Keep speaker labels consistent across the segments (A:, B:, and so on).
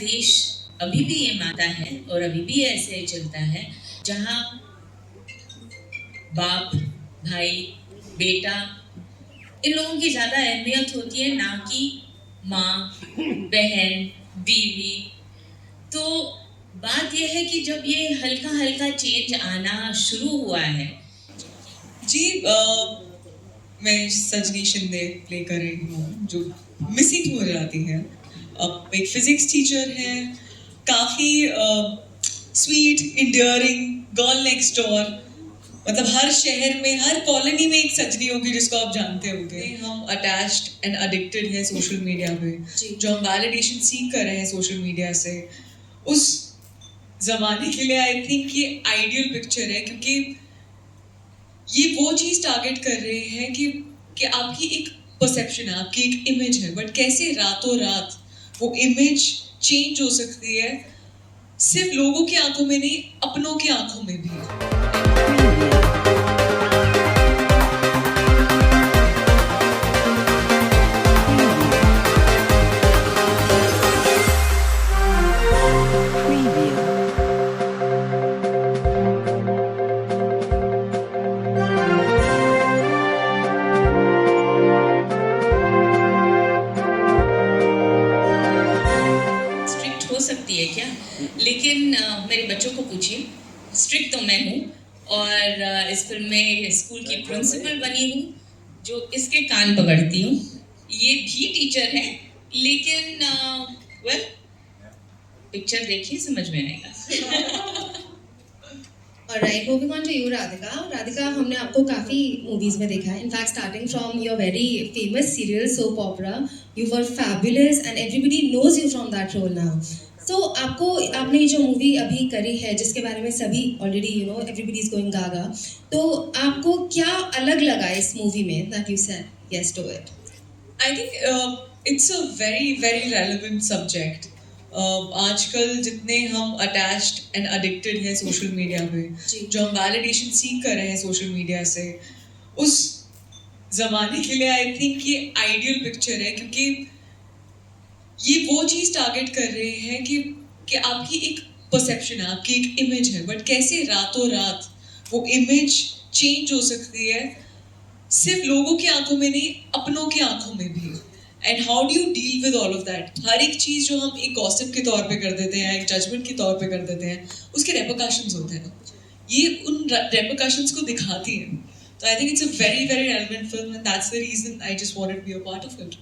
A: देश अभी भी ये मानता है और अभी भी ऐसे चलता है, जहाँ बाप, भाई, बेटा, इन लोगों की ज्यादा अहमियत होती है, ना कि माँ, बहन, बीवी। तो बात यह है कि जब ये हल्का हल्का चेंज आना शुरू हुआ है।
B: जी मैं सजनी शिंदे प्ले कर रही हूँ, जो मिसिंग हो जाती है। एक फिजिक्स टीचर है, काफ़ी sweet endearing girl next door. मतलब हर शहर में, हर कॉलोनी में एक सजनी होगी जिसको आप जानते होंगे। हम अटैच्ड एंड एडिक्टेड हैं सोशल मीडिया पे, जो हम वैलिडेशन सीख कर रहे हैं सोशल मीडिया से। उस जमाने के लिए आई थिंक ये आइडियल पिक्चर है, क्योंकि ये वो चीज टारगेट कर रहे हैं कि आपकी एक परसेप्शन है, आपकी एक इमेज है, बट कैसे रातों रात वो इमेज चेंज हो सकती है, सिर्फ लोगों की आंखों में नहीं, अपनों की आंखों में भी।
A: स्ट्रिक्ट हो सकती है क्या? लेकिन मेरे बच्चों को पूछिए, स्ट्रिक्ट तो मैं हूँ। और इस फिल्म में स्कूल की प्रिंसिपल बनी हूँ, जो इसके कान पकड़ती हूँ। ये भी टीचर है, लेकिन वेल, पिक्चर देखिए समझ में आएगा।
C: Alright, moving on to you, Radhika. Radhika, हमने आपको काफ़ी मूवीज़ में देखा है. In fact, starting from your very famous serial soap opera, you were fabulous and everybody knows you from that role now. So आपने ये जो मूवी अभी करी है, जिसके बारे में सभी already everybody is going gaga. तो आपको क्या अलग लगा इस मूवी में that you said yes to it?
B: I think it's a very very relevant subject. आजकल जितने हम अटैच्ड एंड एडिक्टेड हैं सोशल मीडिया पे, जो हम वैलिडेशन सीख कर रहे हैं सोशल मीडिया से, उस जमाने के लिए आई थिंक ये आइडियल पिक्चर है, क्योंकि ये वो चीज टारगेट कर रहे हैं कि आपकी एक परसेप्शन है, आपकी एक इमेज है, बट कैसे रातों रात वो इमेज चेंज हो सकती है, सिर्फ लोगों की आंखों में नहीं, अपनों की आंखों में भी। And how do you deal with all of that? हर एक चीज जो हम एक गॉसिप के तौर पे कर देते हैं, एक जजमेंट के तौर पे कर देते हैं, उसके रेपरकशंस होते हैं। ये उन रेपरकशंस को दिखाती है। तो I think it's a very very relevant film, and that's the reason I just wanted to be a part of it.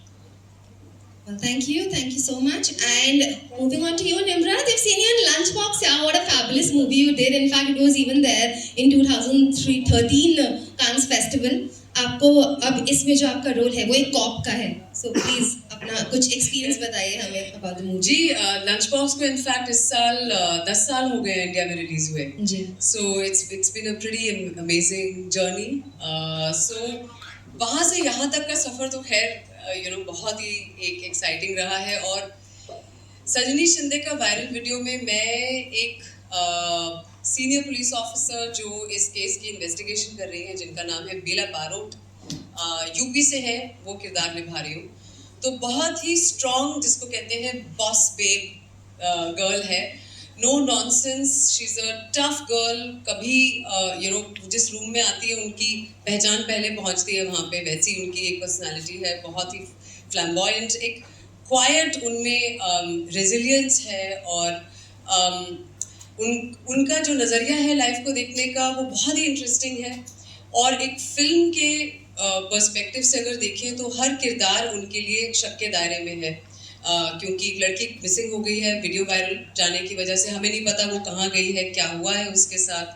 C: Well, thank you so much. And moving on to you, Nimrat, I've seen you in Lunchbox. Yeah, what a fabulous movie you did. In fact, it was even there in 2013 Cannes Festival. आपको अब इसमें जो आपका role है वो एक corp का है. So please अपना कुछ एक्सपीरियंस बताइए हमें about the movie.
D: जी, लंच बॉक्स को इनफैक्ट इस साल 10 साल हो गए इंडिया में रिलीज हुए.
C: जी.
D: So it's been a pretty amazing journey. So वहाँ से यहाँ तक का सफर तो खैर बहुत ही एक एक्साइटिंग रहा है. और सजनी शिंदे का वायरल वीडियो में मैं एक सीनियर पुलिस ऑफिसर जो इस केस की इन्वेस्टिगेशन कर रही है, जिनका नाम है बेला बारोट, यूपी से है, वो किरदार निभा रही हूँ. तो बहुत ही स्ट्रॉन्ग, जिसको कहते हैं बॉस बेब गर्ल है. No nonsense, she is a tough girl. कभी जिस रूम में आती है उनकी पहचान पहले पहुंचती है वहाँ पे, वैसी उनकी एक पर्सनालिटी है, बहुत ही फ्लैम्बॉयंट, एक क्वाइट उनमें रेजिलियंस है. और उनका जो नज़रिया है लाइफ को देखने का, वो बहुत ही इंटरेस्टिंग है. और एक फिल्म के पर्सपेक्टिव से अगर देखें तो हर किरदार उनके लिए शक के दायरे में है, क्योंकि एक लड़की मिसिंग हो गई है वीडियो वायरल जाने की वजह से. हमें नहीं पता वो कहाँ गई है, क्या हुआ है उसके साथ,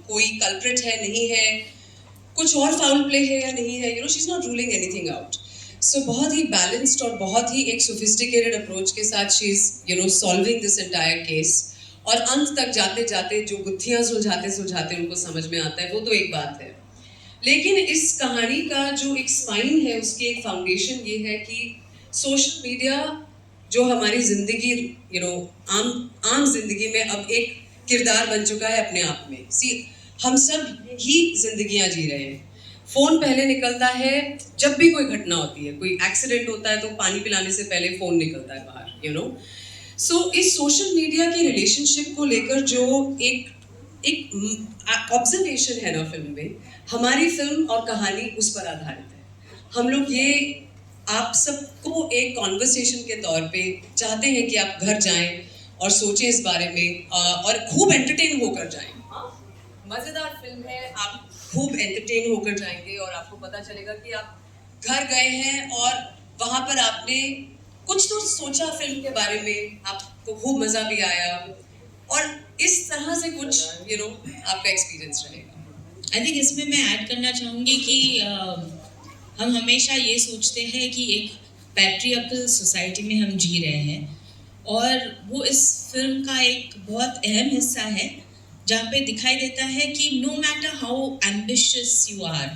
D: कोई कल्प्रिट है नहीं है, कुछ और फाउल प्ले है या नहीं है, she is not ruling anything out. So बहुत ही बैलेंस्ड और बहुत ही एक सोफिस्टिकेटेड अप्रोच के साथ she is solving this entire case. और अंत तक जाते जाते जो गुत्थियाँ सुलझाते उनको समझ में आता है, वो तो एक बात है. लेकिन इस कहानी का जो एक स्पाइन है, उसकी एक फाउंडेशन ये है कि सोशल मीडिया जो हमारी ज़िंदगी आम जिंदगी में अब एक किरदार बन चुका है अपने आप में. हम सब ही जिंदगियां जी रहे हैं. फ़ोन पहले निकलता है जब भी कोई घटना होती है, कोई एक्सीडेंट होता है तो पानी पिलाने से पहले फ़ोन निकलता है बाहर, सो इस सोशल मीडिया के रिलेशनशिप को लेकर जो एक ऑब्जर्वेशन है ना फिल्म में, हमारी फिल्म और कहानी उस पर आधारित है। हम लोग ये आप सबको एक कॉन्वर्सेशन के तौर पे चाहते हैं कि आप घर जाएं और सोचें इस बारे में और खूब एंटरटेन होकर जाएं। मज़ेदार फिल्म है, आप खूब एंटरटेन होकर जाएंगे और आपको पता चलेगा कि आप घर गए हैं और वहाँ पर आपने कुछ तो सोचा फिल्म के बारे में, आपको खूब मज़ा भी आया और इस तरह से कुछ आपका एक्सपीरियंस रहेगा।
A: आई थिंक इसमें मैं ऐड करना चाहूँगी कि हम हमेशा ये सोचते हैं कि एक पैट्रियार्कल सोसाइटी में हम जी रहे हैं, और वो इस फिल्म का एक बहुत अहम हिस्सा है, जहाँ पे दिखाई देता है कि no matter how ambitious you are,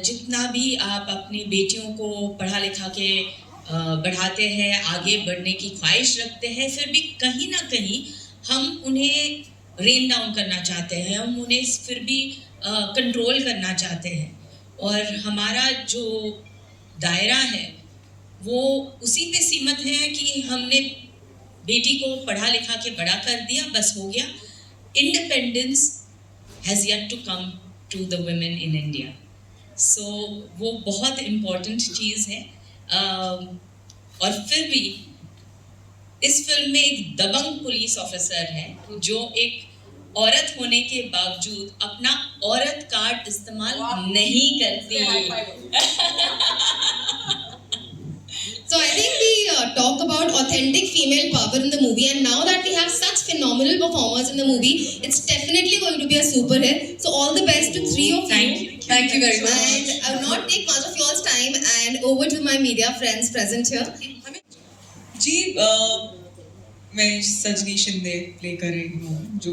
A: जितना भी आप अपनी बेटियों को पढ़ा लिखा के बढ़ाते हैं, आगे बढ़ने की ख्वाहिश रखते हैं, फिर भी कहीं ना कहीं हम उन्हें रेन डाउन करना चाहते हैं, हम उन्हें फिर भी कंट्रोल करना चाहते हैं, और हमारा जो दायरा है वो उसी पे सीमित है कि हमने बेटी को पढ़ा लिखा के बड़ा कर दिया, बस हो गया। Independence has yet to come to the women in India. So वो बहुत इम्पोर्टेंट चीज़ है। और फिर भी इस फिल्म में एक दबंग पुलिस ऑफिसर है जो एक औरत होने के बावजूद अपना औरत कार्ड इस्तेमाल नहीं करती।
C: So I think we talk about authentic female power in the movie, and now that we have such phenomenal performers in the movie, it's definitely going to be a super hit. So all the best to three of you.
D: Thank you very much.
C: And I will not take much of yours time, and over to my media friends present here.
B: जी मैं सजनी Shinde play कर रही हूँ, जो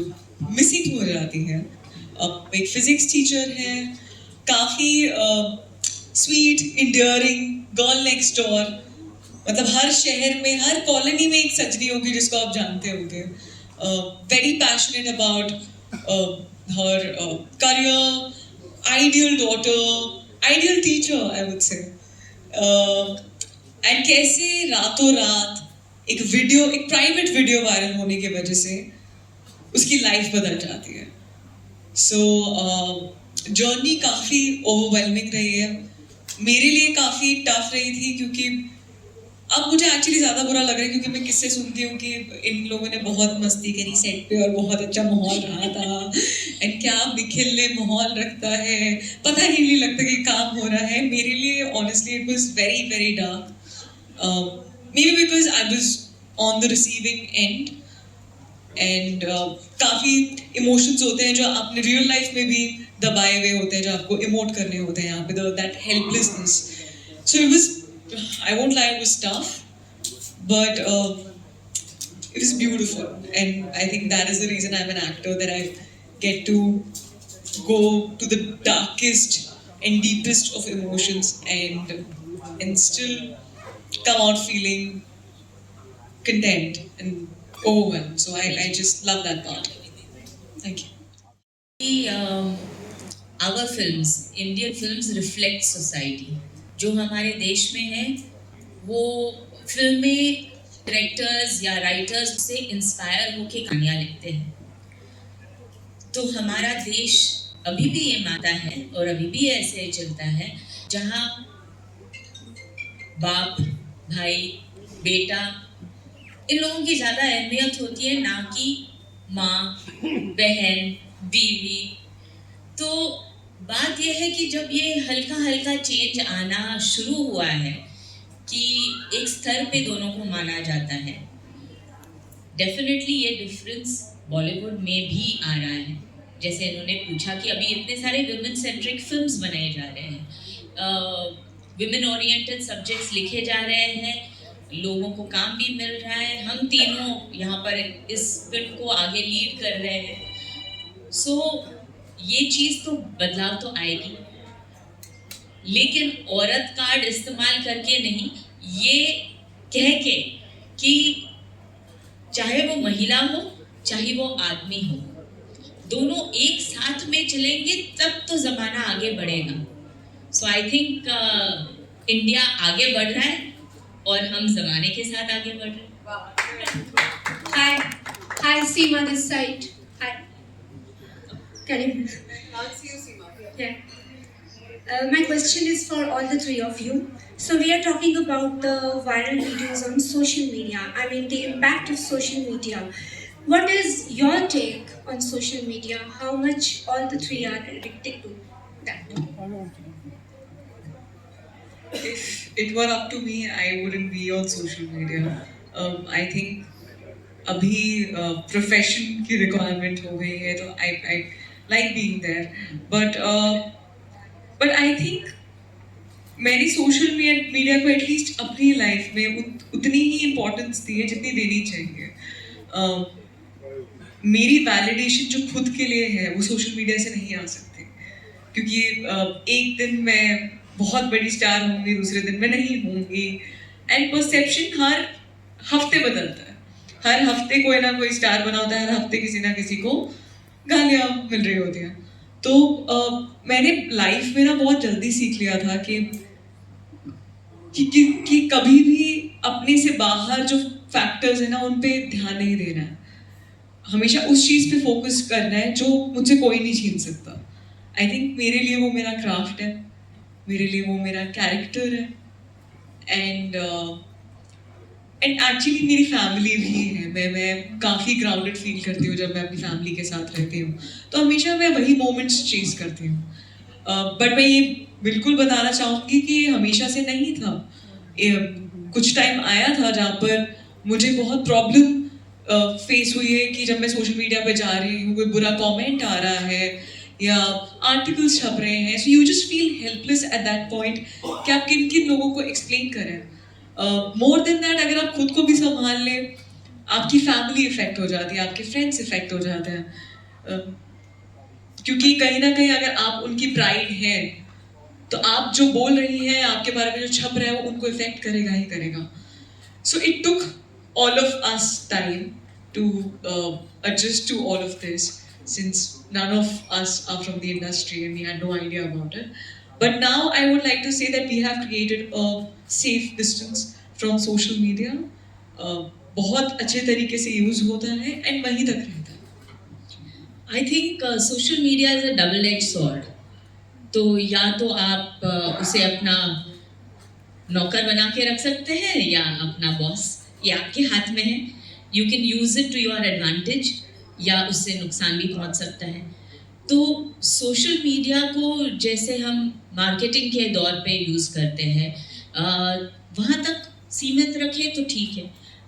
B: missing हो जाती है। एक फिजिक्स टीचर है, काफ़ी sweet endearing girl next door. मतलब हर शहर में, हर कॉलोनी में एक सजनी होगी जिसको आप जानते होंगे। Very passionate about her career, ideal daughter, ideal teacher I would say. And कैसे रातों रात एक प्राइवेट वीडियो वायरल होने की वजह से उसकी लाइफ बदल जाती है। सो जर्नी काफ़ी ओवरवेलमिंग रही है, मेरे लिए काफ़ी टफ रही थी, क्योंकि अब मुझे एक्चुअली ज़्यादा बुरा लग रहा है क्योंकि मैं किससे सुनती हूँ कि इन लोगों ने बहुत मस्ती करी सेट पे और बहुत अच्छा माहौल रहा था, एंड क्या निखिल ने माहौल रखता है, पता ही नहीं लगता कि काम हो रहा है। मेरे लिए honestly it was very very dark, may be because I was on the receiving end, and काफ़ी इमोशंस होते हैं जो आपने रियल लाइफ में भी दबाए हुए होते हैं, जो आपको इमोट करने होते हैं यहाँ पे, that helplessness. So it was, I won't lie, it was tough, but it was beautiful, and I think that is the reason I'm an actor, that I get to go to the darkest and deepest of emotions and still come out feeling content and overwhelmed. So I just love that part. Thank you.
A: Our films, Indian films reflect society. जो हमारे देश में है वो फिल्में directors या writers से inspire होके कहानियाँ लिखते हैं। तो हमारा देश अभी भी ये मानता है और अभी भी ऐसे चलता है, जहाँ बाप, भाई, बेटा, इन लोगों की ज़्यादा अहमियत होती है, ना कि माँ, बहन, बीवी। तो बात यह है कि जब ये हल्का हल्का चेंज आना शुरू हुआ है कि एक स्तर पे दोनों को माना जाता है, डेफिनेटली ये डिफरेंस बॉलीवुड में भी आ रहा है। जैसे इन्होंने पूछा कि अभी इतने सारे वुमेन सेंट्रिक फिल्म्स बनाए जा रहे हैं, विमेन ओरिएंटेड सब्जेक्ट्स लिखे जा रहे हैं, लोगों को काम भी मिल रहा है, हम तीनों यहाँ पर इस फिल्म को आगे लीड कर रहे हैं। सो ये चीज़ तो बदलाव तो आएगी, लेकिन औरत कार्ड इस्तेमाल करके नहीं, ये कह के कि चाहे वो महिला हो चाहे वो आदमी हो, दोनों एक साथ में चलेंगे तब तो ज़माना आगे बढ़ेगा। सो आई थिंक इंडिया आगे बढ़ रहा है और हम ज़माने के साथ आगे बढ़ रहे हैं।
E: Hi. Hi, Seema this side. Hi. Can you?
D: Can't see you, Seema.
E: Yeah. My question is for all the three of you. So we are talking about the viral videos on social media. I mean the impact of social media. What is your take on social media? How much all the three are addicted to that?
B: If it were up to me, I wouldn't be on social media. I think अभी profession की requirement हो गई है तो I like being there but I think मैंने social media को at least अपनी life में उतनी ही इम्पोर्टेंस दी है जितनी देनी चाहिए. मेरी वैलिडेशन जो खुद के लिए है वो सोशल मीडिया से नहीं आ सकती क्योंकि एक दिन मैं बहुत बड़ी स्टार होंगी, दूसरे दिन मैं नहीं होंगी. एंड परसेप्शन हर हफ्ते बदलता है. हर हफ्ते कोई ना कोई स्टार बना होता है, हर हफ्ते किसी ना किसी को गालियाँ मिल रही होती हैं. तो मैंने लाइफ में ना बहुत जल्दी सीख लिया था कि कभी भी अपने से बाहर जो फैक्टर्स है ना उन पे ध्यान नहीं देना है. हमेशा उस चीज़ पे फोकस करना है जो मुझसे कोई नहीं छीन सकता. आई थिंक मेरे लिए वो मेरा क्राफ्ट है, मेरे लिए वो मेरा कैरेक्टर है. एंड एक्चुअली मेरी फैमिली भी है. मैं काफ़ी ग्राउंडेड फील करती हूँ जब मैं अपनी फैमिली के साथ रहती हूँ. तो हमेशा मैं वही मोमेंट्स चेज करती हूँ. बट मैं ये बिल्कुल बताना चाहूँगी कि हमेशा से नहीं था. कुछ टाइम आया था जहाँ पर मुझे बहुत प्रॉब्लम फेस हुई है कि जब मैं सोशल मीडिया पे जा रही हूँ, कोई बुरा कमेंट आ रहा है या आर्टिकल्स छप रहे हैं. So you just feel helpless at that point कि आप किन किन लोगों को एक्सप्लेन करें. मोर देन दैट, अगर आप खुद को भी संभाल लें, आपकी फैमिली इफेक्ट हो जाती है, आपके फ्रेंड्स इफेक्ट हो जाते हैं. क्योंकि कहीं ना कहीं अगर आप उनकी प्राइड हैं तो आप जो बोल रही हैं, आपके बारे में जो छप रहा है वो उनको इफेक्ट करेगा ही करेगा. So it took all of us time to adjust to all of this, since none of us are from the industry and we had no idea about it. But now I would like to say that we have created a safe distance from social media. बहुत अच्छे तरीके से use होता है and वहीं तक रहता है.
A: I think social media is a double edge sword. तो या तो आप उसे अपना नौकर बना के रख सकते हैं या अपना बॉस. ये आपके हाथ में है. You can use it to your advantage या उससे नुकसान भी पहुंच सकता है. तो सोशल मीडिया को जैसे हम मार्केटिंग के दौर पे यूज़ करते हैं वहाँ तक सीमित रखें तो ठीक है.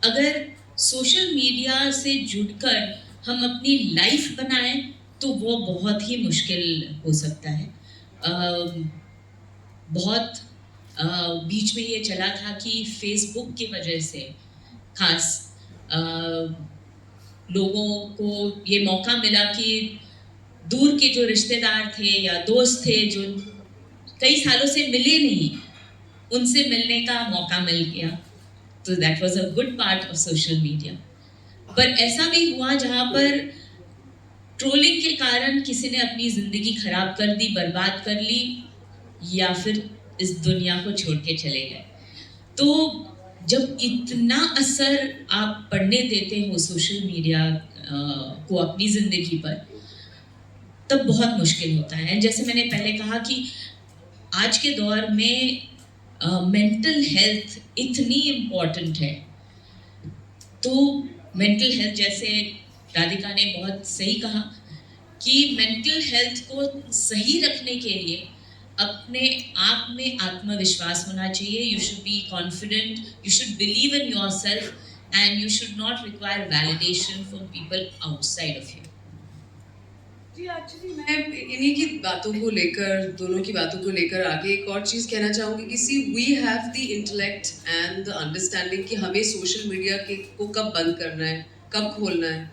A: अगर सोशल मीडिया से जुड़कर हम अपनी लाइफ बनाएं तो वो बहुत ही मुश्किल हो सकता है. बहुत बीच में ये चला था कि फेसबुक की वजह से खास लोगों को ये मौका मिला कि दूर के जो रिश्तेदार थे या दोस्त थे जो कई सालों से मिले नहीं, उनसे मिलने का मौका मिल गया. तो that was a good part of social media. पर ऐसा भी हुआ जहाँ पर ट्रोलिंग के कारण किसी ने अपनी ज़िंदगी खराब कर दी, बर्बाद कर ली या फिर इस दुनिया को छोड़ के चले गए. तो जब इतना असर आप पढ़ने देते हो सोशल मीडिया को अपनी ज़िंदगी पर, तब बहुत मुश्किल होता है. जैसे मैंने पहले कहा कि आज के दौर में मेंटल हेल्थ इतनी इम्पॉर्टेंट है. तो मेंटल हेल्थ, जैसे राधिका ने बहुत सही कहा कि मेंटल हेल्थ को सही रखने के लिए अपने आप में आत्मविश्वास होना चाहिए. You should be confident, you should believe in yourself and you should not require validation from people outside of you.
D: जी, एक्चुअली मैं इन्हीं की बातों को लेकर, दोनों की बातों को लेकर आगे एक और चीज़ कहना चाहूँगी कि see we have the intellect and the understanding कि हमें सोशल मीडिया को कब बंद करना है, कब खोलना है.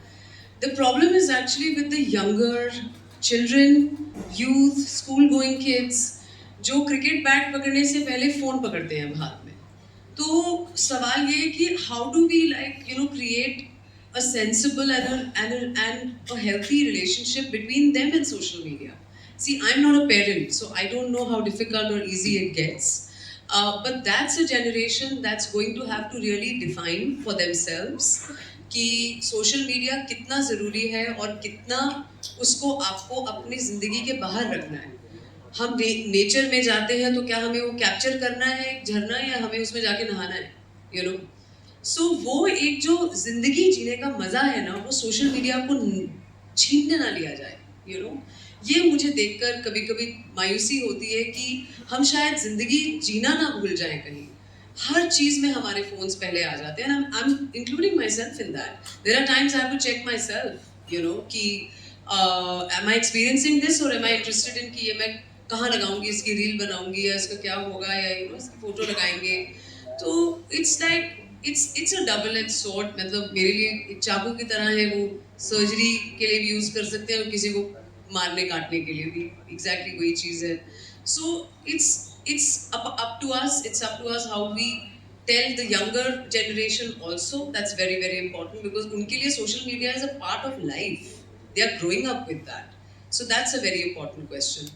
D: The problem is actually with the younger children, youth, school going kids जो क्रिकेट बैट पकड़ने से पहले फ़ोन पकड़ते हैं हाथ में. तो सवाल ये है कि how do we create a sensible and a healthy relationship between them and social media. See, I'm not a parent, so I don't know how difficult or easy it gets. But that's a generation that's going to have to really define for themselves कि social media कितना ज़रूरी है और कितना उसको आपको अपनी ज़िंदगी के बाहर रखना है. हम नेचर में जाते हैं तो क्या हमें वो कैप्चर करना है एक झरना या हमें उसमें जाके नहाना है, यू नो. सो वो एक जो जिंदगी जीने का मजा है ना, वो सोशल मीडिया को छीनने ना लिया जाए, यू नो. ये मुझे देखकर कभी कभी मायूसी होती है कि हम शायद जिंदगी जीना ना भूल जाएं कहीं. हर चीज में हमारे फोन्स पहले आ जाते हैं. I am including myself in that. There are times I have to check myself, you know, कि एम आई एक्सपीरियंसिंग दिस और एम आई इंटरेस्टेड इन कि ये मैं कहाँ लगाऊंगी, इसकी रील बनाऊंगी या इसका क्या होगा, या यू नो इसकी फोटो लगाएंगे. तो it's like it's a double edge sword. मतलब मेरे लिए एक चाकू की तरह है. वो सर्जरी के लिए भी यूज कर सकते हैं और किसी को मारने काटने के लिए भी एग्जैक्टली वही चीज़ है. सो it's up to us. It's up to us how we tell the younger generation also. That's very very important because उनके लिए social media is a part of life. They are growing up with that. So that's a very important question.